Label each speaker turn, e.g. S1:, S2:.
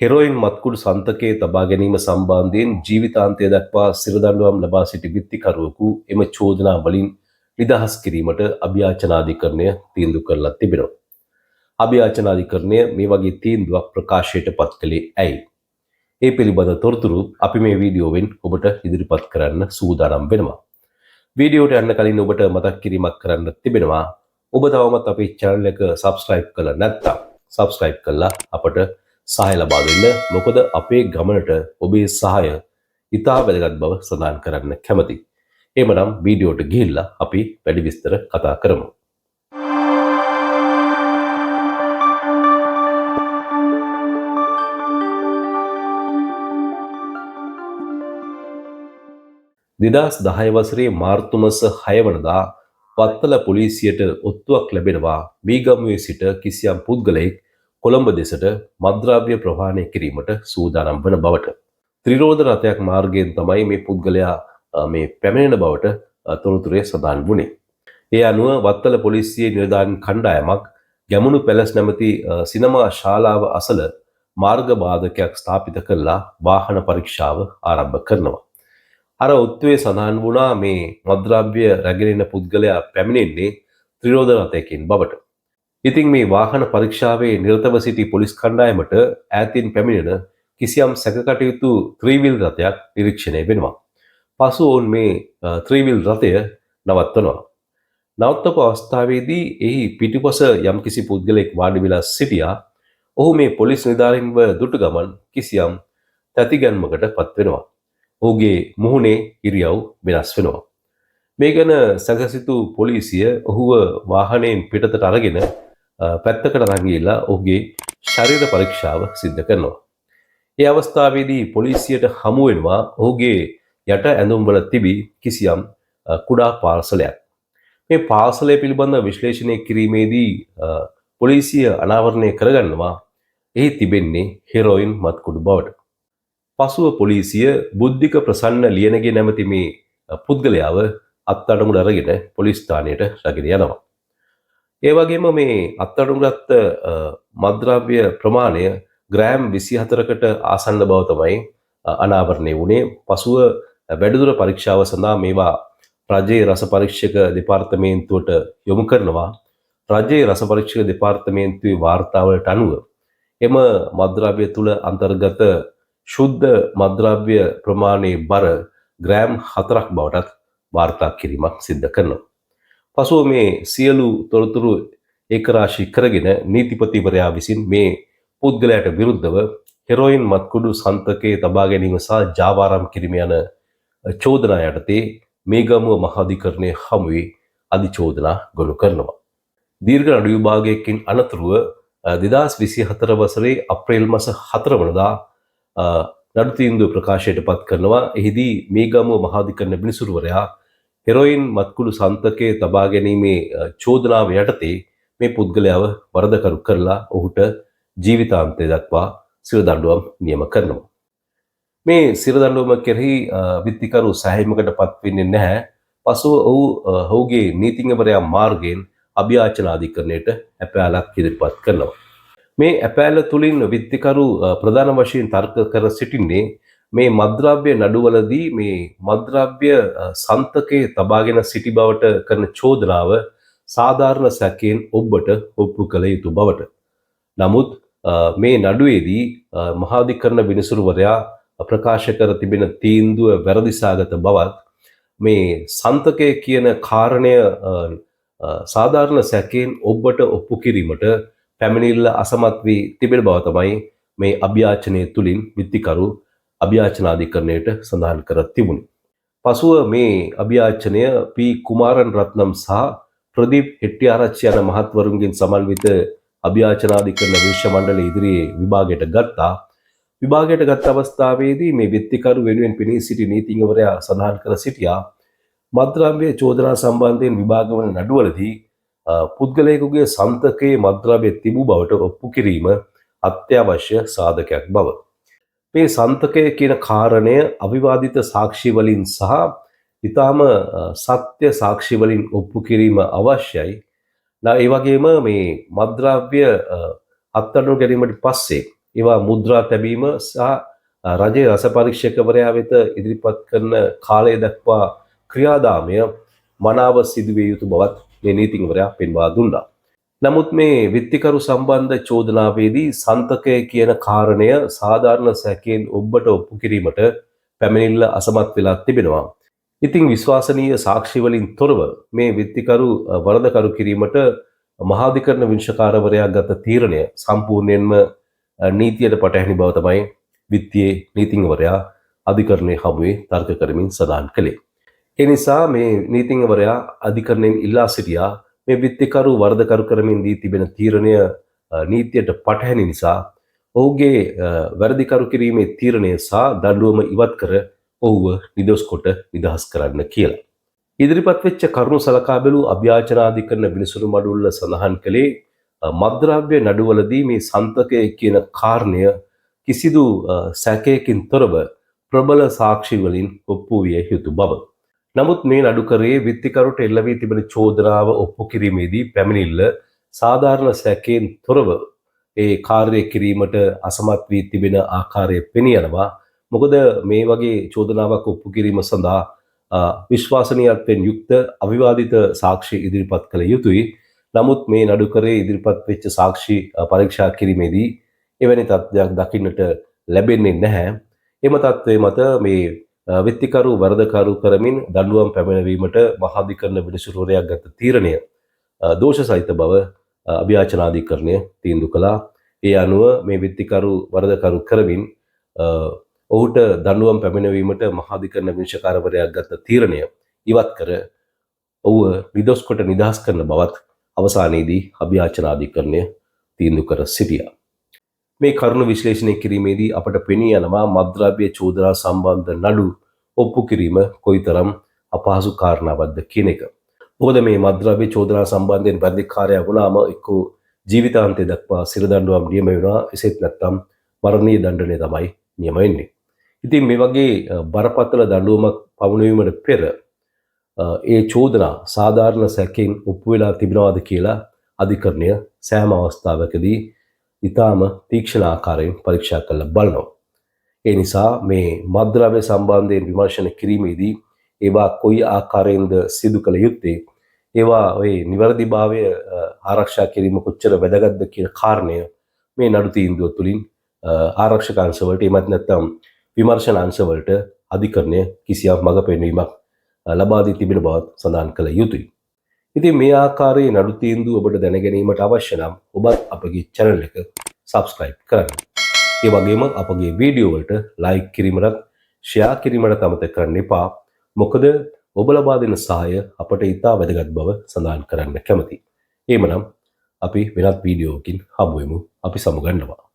S1: Heroin මත්කුඩු සන්තකයේ තබා ගැනීම සම්බන්ධයෙන් ජීවිතාන්තය දක්වා සිරදඬුවම් ලබා සිටි විත්තිකරුවෙකු එම චෝදනා වලින් නිදහස් කිරීමට අභියාචනාධිකරණය තීන්දුව කරලා තිබෙනවා. අභියාචනාධිකරණය මේ වගේ තීන්දුවක් ප්‍රකාශයට පත් කළේ ඇයි? ඒ පිළිබඳ තොරතුරු අපි මේ වීඩියෝවෙන් ඔබට ඉදිරිපත් කරන්න සූදානම් වෙනවා. වීඩියෝට යන්න කලින් ඔබට මතක් කිරීමක් කරන්න තිබෙනවා. ඔබ තවමත් අපේ channel එක subscribe කරලා නැත්නම් subscribe කරලා අපට සහාය ලබා දෙන්න. මොකද අපේ ගමනට ඔබේ සහාය ඉතා වැදගත් බව සඳහන් කරන්න කැමතියි. එhmenan වීඩියෝට ගිහිල්ලා අපි වැඩි විස්තර කතා කරමු. දෙදස් 10 වසරේ මාර්තු මාස 6 වනදා වත්තල පොලිසියට ඔත්තුවක් ලැබෙනවා මීගමුවේ සිට කිසියම් පුද්ගලයෙක් කොළඹ දෙසට මද්ද්‍රව්‍ය ප්‍රවාහනය කිරීමට සූදානම් වන බවට. ත්‍රිරෝද රථයක් මාර්ගයෙන් තමයි මේ පුද්ගලයා මේ පැමිණෙන බවට තොරතුරේ සඳහන් වුණේ. ඒ අනුව වත්තල පොලිසියේ නිලධාරීන් කණ්ඩායමක් ගැමුණු පැලස් නැමැති සිනමා ශාලාව අසල මාර්ග බාධකයක් ස්ථාපිත කරලා වාහන පරීක්ෂාව ආරම්භ කරනවා. අර ඔත්තුවේ සඳහන් වුණා මේ මද්ද්‍රව්‍ය රැගෙන පුද්ගලයා පැමිණෙන්නේ ත්‍රිරෝද රථයකින් බවට. ඉතින් මේ වාහන පරීක්ෂාවේ නිරතව සිටි පොලිස් කණ්ඩායමට ඈතින් පැමිණෙන කිසියම් සැකකටයුතු ත්‍රිවිල් රථයක් නිරීක්ෂණය වෙනවා. පසු ඔවුන් මේ ත්‍රිවිල් රථය නවත්වනවා. නවත්වපු අවස්ථාවේදී එහි පිටිපස යම්කිසි පුද්ගලයෙක් වාඩි වෙලා සිටියා. ඔහු මේ පොලිස් නිලධාරීන්ව දුටු ගමන් කිසියම් තැතිගැන්මකට පත් වෙනවා. ඔහුගේ මුහුණේ ඉරියව් වෙනස් වෙනවා. මේ ගැන සැකසිතු පොලිසිය ඔහුව වාහනයෙන් පිටතට අරගෙන පැත්තකට රංගිලා ඔහුගේ ශරීර පරීක්ෂාව සිදු කරනවා. ඒ අවස්ථාවේදී පොලිසියට හමු වෙනවා ඔහුගේ යට ඇඳුම්වල තිබී කිසියම් කුඩා පාර්සලයක්. මේ පාර්සලය පිළිබඳ විශ්ලේෂණය කිරීමේදී පොලිසිය අනාවරණය කරගන්නවා එහි තිබෙන්නේ හෙරොයින් මත්කුඩු බවට. පසුව පොලිසිය බුද්ධික ප්‍රසන්න ලියනගේ නැමැති මේ පුද්ගලයාව අත්අඩංගුවට අරගෙන පොලිස් ස්ථානයට රැගෙන යනවා. ඒ වගේම මේ අත්අඩංගුවට මද්ද්‍රව්‍ය ප්‍රමාණය ග්‍රෑම් 24කට ආසන්න බව තමයි අනාවරණය වුණේ. පසුව වැඩිදුර පරීක්ෂාව සඳහා මේවා රජයේ රස පරීක්ෂක දෙපාර්තමේන්තුවට යොමු කරනවා. රජයේ රස පරීක්ෂක දෙපාර්තමේන්තුවේ වාර්තාවලට අනුව එම මද්ද්‍රව්‍ය තුල අන්තර්ගත ශුද්ධ මද්ද්‍රව්‍ය ප්‍රමාණයේ බර ග්‍රෑම් 4ක් බවටත් වාර්තා කිරීමක් සිදු කරනවා. පසුව මේ සියලු තොරතුරු ඒකරාශී කරගෙන නීතිපතිවරයා විසින් මේ පුද්ගලයාට විරුද්ධව හෙරොයින් මත්කුඩු සන්තකයේ තබා ගැනීම සහ ජාවාරම් කිරීම යන චෝදනා යටතේ මේගමුව මහාධිකරණයේ හමුවේ අධිචෝදනා ගොනු කරනවා. දීර්ඝ නඩු විභාගයකින් අනතුරුව 2024 වසරේ අප්‍රේල් මාස 4 වනදා නඩු තීන්දුව ප්‍රකාශයට පත් කරනවා. එහිදී මේගමුව මහාධිකරණ විනිසුරුවරයා හෙරොයින් මත්කුඩු සන්තකයේ තබා ගැනීමේ චෝදනාව යටතේ මේ පුද්ගලයාව වරදකරු කරලා ඔහුට ජීවිතාන්තය දක්වා සිරදඬුවම් නියම කරනවා. මේ සිරදඬුවම කෙරෙහි විත්තිකරු සෑහීමකට පත් වෙන්නේ නැහැ. පසුව ඔහුගේ නීතිඥවරයා මාර්ගයෙන් අභියාචනාධිකරණයට ඇපෑලක් ඉදිරිපත් කරනවා. මේ ඇපෑල තුලින් විත්තිකරු ප්‍රධාන වශයෙන් තර්ක කර සිටින්නේ මේ මද්ද්‍රව්‍ය නඩුවලදී මේ මද්ද්‍රව්‍ය සන්තකයේ තබාගෙන සිටි බවට කරන චෝදනාව සාධාරණ සැකයෙන් ඔබට ඔප්පු කළ යුතු බවට. නමුත් මේ නඩුවේදී මහාධිකරණ විනිසුරුවරයා ප්‍රකාශ කර තිබෙන තීන්දුව වැරදිසාගත බවත් මේ සන්තකය කියන කාරණය සාධාරණ සැකයෙන් ඔබට ඔප්පු කිරීමට පැමිණිල්ල අසමත් වී තිබෙන බව තමයි මේ අභියාචනය තුලින් විත්තිකරු අභියාචනාධිකරණයට සඳහන් කර තිබුණේ. පසුව මේ අභියාචනය පී කුමාරන් රත්නම් සහ ප්‍රදීප් හෙට්ටිආරච්චි යන මහත්වරුන්ගෙන් සමන්විත අභියාචනාධිකරණ විනිශ්චය මණ්ඩලය ඉදිරියේ විභාගයට ගත්තා. විභාගයට ගත් අවස්ථාවේදී මේ විත්තිකරු වෙනුවෙන් පෙනී සිටි නීතිඥවරයා සඳහන් කර සිටියා මද්ද්‍රව්‍ය චෝදනා සම්බන්ධයෙන් විභාග වන නඩුවලදී පුද්ගලයෙකුගේ සන්තකයේ මද්ද්‍රව්‍ය තිබූ බවට ඔප්පු කිරීම අත්‍යවශ්‍ය සාධකයක් බව. මේ සන්තකය කියන කාරණය අවිවාදිත සාක්ෂි වලින් සහ ඊටාම සත්‍ය සාක්ෂි වලින් ඔප්පු කිරීම අවශ්‍යයි. ඒ වගේම මේ මද්ද්‍රව්‍ය අත්අඩංගුවට ගැනීමට පස්සේ ඒවා මුද්‍රා තැබීම සහ රජයේ රස පරීක්ෂකවරයා වෙත ඉදිරිපත් කරන කාලය දක්වා ක්‍රියාදාමය මනාව සිදුවිය යුතු බවත් මේ නීතිඥවරයා පෙන්වා දුන්නා. නමුත් මේ විත්තිකරු සම්බන්ධ චෝදනාවේදී සන්තකය කියන කාරණය සාධාරණ සැකයෙන් ඔබට ඔප්පු කිරීමට පැමිණිල්ල අසමත් වෙලා තිබෙනවා. ඉතින් විශ්වාසනීය සාක්ෂි වලින් තොරව මේ විත්තිකරු වරදකරු කිරීමට මහාධිකරණ විනිශ්චයකාරවරයා ගත තීරණය සම්පූර්ණයෙන්ම නීතියට පටහැනි බව තමයි විත්තියේ නීතිඥවරයා අධිකරණයේ හමුවේ තර්ක කරමින් සඳහන් කළේ. ඒ නිසා මේ නීතිඥවරයා අධිකරණයෙන් ඉල්ලා සිටියා මේ විත්තිකරු වරදකරු කරමින් දී තිබෙන තීරණය නීතියට පටහැනි නිසා ඔහුගේ වැරදිකරු කිරීමේ තීරණය සහ දඬුවම ඉවත් කර ඔහුව නිදොස් කොට නිදහස් කරන්න කියලා. ඉදිරිපත් වෙච්ච කරුණු සලකා බැලූ අභ්‍යාචනාධිකරණ විනිසුරු මඩුල්ල සඳහන් කළේ මත්ද්‍රව්‍ය නඩුවලදී මේ සන්තකය කියන කාරණය කිසිදු සැකයකින් තොරව ප්‍රබල සාක්ෂි වලින් ඔප්පු විය යුතු බව. නමුත් මේ නඩුකරේ විත්තිකරුට එල්ල වී තිබෙන චෝදනාව ඔප්පු කිරීමේදී පැමිණිල්ල සාධාරණ සැකයෙන් තොරව ඒ කාර්යය කිරීමට අසමත් වී තිබෙන ආකාරය පෙනී යනවා. මොකද මේ වගේ චෝදනාවක් ඔප්පු කිරීම සඳහා විශ්වාසනීයත්වයෙන් යුක්ත අවිවාදිත සාක්ෂි ඉදිරිපත් කළ යුතුයි. නමුත් මේ නඩුකරේ ඉදිරිපත් වෙච්ච සාක්ෂි පරීක්ෂා කිරීමේදී එවැනි තත්ත්වයක් දකින්නට ලැබෙන්නේ නැහැ. එම තත්ත්වය මත මේ විත්තිකරු වරදකරු කරමින් දඬුවම් පැමිණවීමට මහාධිකරණ විනිසුරුවරයා ගත තීරණය දෝෂ සහිත බව අභ්‍යාචනාධිකරණය තීන්දුව කළා. ඒ අනුව මේ විත්තිකරු වරදකරු කරමින් ඔහුට දඬුවම් පැමිණවීමට මහාධිකරණ විනිශ්චයකාරවරයා ගත තීරණය ඉවත් කර ඔහුව නිදොස් කොට නිදහස් කරන බවත් අවසානයේදී අභ්‍යාචනාධිකරණය තීන්දුව කර සිටියා. මේ කරුණු විශ්ලේෂණය කිරීමේදී අපට පෙනී යනවා මත්ද්‍රව්‍ය චෝදනා සම්බන්ධ නඩු ඔප්පු කිරීම කොයිතරම් අපහසු කාරණාවක්ද කියන එක. මොකද මේ මත්ද්‍රව්‍ය චෝදනා සම්බන්ධයෙන් වැරදිකාරයා වුණාම එක්කෝ ජීවිතාන්තය දක්වා සිර දඬුවම් නියම වෙනවා. එසේත් නැත්නම් මරණීය දඬුවමය තමයි නියම වෙන්නේ. ඉතින් මේ වගේ බරපතල දඬුවමක් පමුණුවීමට පෙර ඒ චෝදනා සාධාරණ සැකයෙන් ඔප්පු වෙලා තිබෙනවාද කියලා අධිකරණය සෑම අවස්ථාවකදී ඉතාම තීක්ෂණ ආකාරයෙන් පරීක්ෂා කරලා බලනවා. ඒ නිසා මේ මත්ද්‍රව්‍ය සම්බන්ධයෙන් විමර්ශන කිරීමේදී ඒවා කොයි ආකාරයෙන්ද සිදු කළ යුත්තේ, ඒවා ওই නිවැරදිභාවය ආරක්ෂා කිරීම කොච්චර වැදගත්ද කියන කාරණය මේ නඩු තීන්දුව තුළින් ආරක්ෂක අංශවලට එමත් නැත්නම් විමර්ශන අංශවලට අධිකරණය කිසියම් මඟ පෙන්වීමක් ලබා දී තිබෙන බවත් සඳහන් කළ යුතුයි. ඉතින් මේ ආකාරයේ නඩු තීන්දුව ඔබට දැන ගැනීමට අවශ්‍ය නම් ඔබත් අපගේ channel එක subscribe කරන්න. ඒ වගේම අපගේ වීඩියෝ වලට like කිරීමත් share කිරීමත් අමතක කරන්න එපා. මොකද ඔබ ලබා දෙන සහාය අපට ඉතා වැදගත් බව සඳහන් කරන්න කැමතියි. එහෙමනම් අපි වෙනත් වීඩියෝකින් හමු වෙමු. අපි සමුගන්නවා.